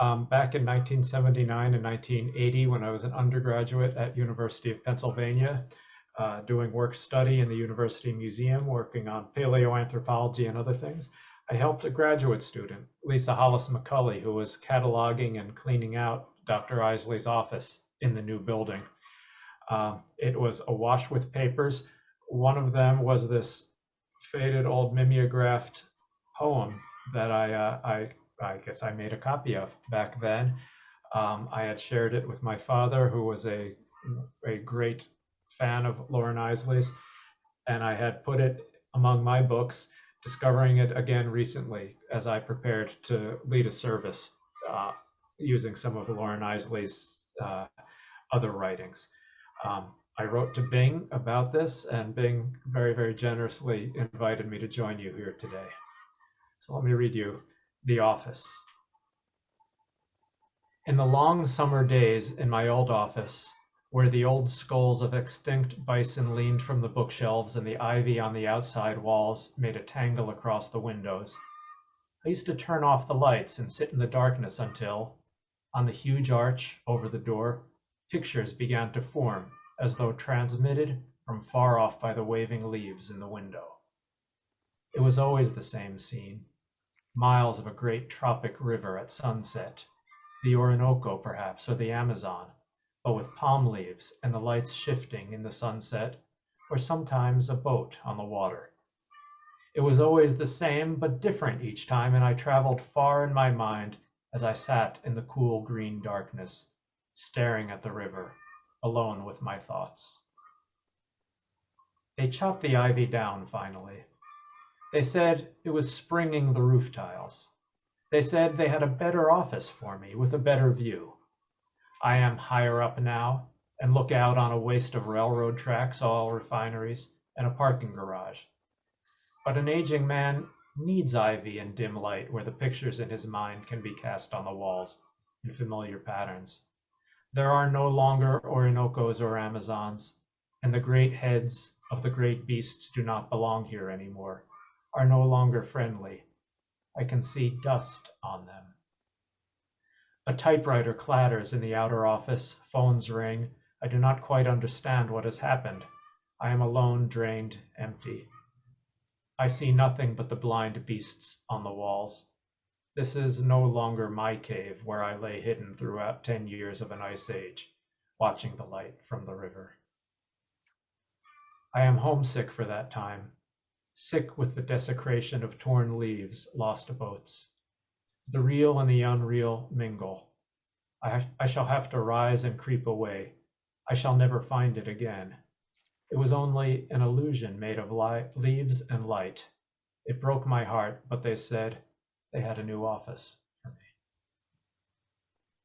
Back in 1979 and 1980, when I was an undergraduate at University of Pennsylvania, doing work study in the University Museum, working on paleoanthropology and other things, I helped a graduate student, Lisa Hollis McCulley, who was cataloging and cleaning out Dr. Eiseley's office in the new building. It was awash with papers. One of them was this faded old mimeographed poem that I guess I made a copy of back then. I had shared it with my father, who was a great fan of Loren Eiseley's, and I had put it among my books, discovering it again recently as I prepared to lead a service using some of Loren Eiseley's other writings. I wrote to Bing about this, and Bing very, very generously invited me to join you here today. So let me read you The Office. In the long summer days in my old office, where the old skulls of extinct bison leaned from the bookshelves and the ivy on the outside walls made a tangle across the windows, I used to turn off the lights and sit in the darkness until, on the huge arch over the door, pictures began to form as though transmitted from far off by the waving leaves in the window. It was always the same scene. Miles of a great tropic river at sunset, the Orinoco perhaps, or the Amazon, but with palm leaves and the lights shifting in the sunset, or sometimes a boat on the water. It was always the same, but different each time, and I traveled far in my mind as I sat in the cool green darkness, staring at the river, alone with my thoughts. They chopped the ivy down finally. They said it was springing the roof tiles. They said they had a better office for me with a better view. I am higher up now and look out on a waste of railroad tracks, oil refineries, and a parking garage. But an aging man needs ivy and dim light where the pictures in his mind can be cast on the walls in familiar patterns. There are no longer Orinoco's or Amazons, and the great heads of the great beasts do not belong here anymore, are no longer friendly. I can see dust on them. A typewriter clatters in the outer office, phones ring. I do not quite understand what has happened. I am alone, drained, empty. I see nothing but the blind beasts on the walls. This is no longer my cave where I lay hidden throughout 10 years of an ice age, watching the light from the river. I am homesick for that time, sick with the desecration of torn leaves, lost boats. The real and the unreal mingle. I shall have to rise and creep away. I shall never find it again. It was only an illusion made of leaves and light. It broke my heart, but they said they had a new office.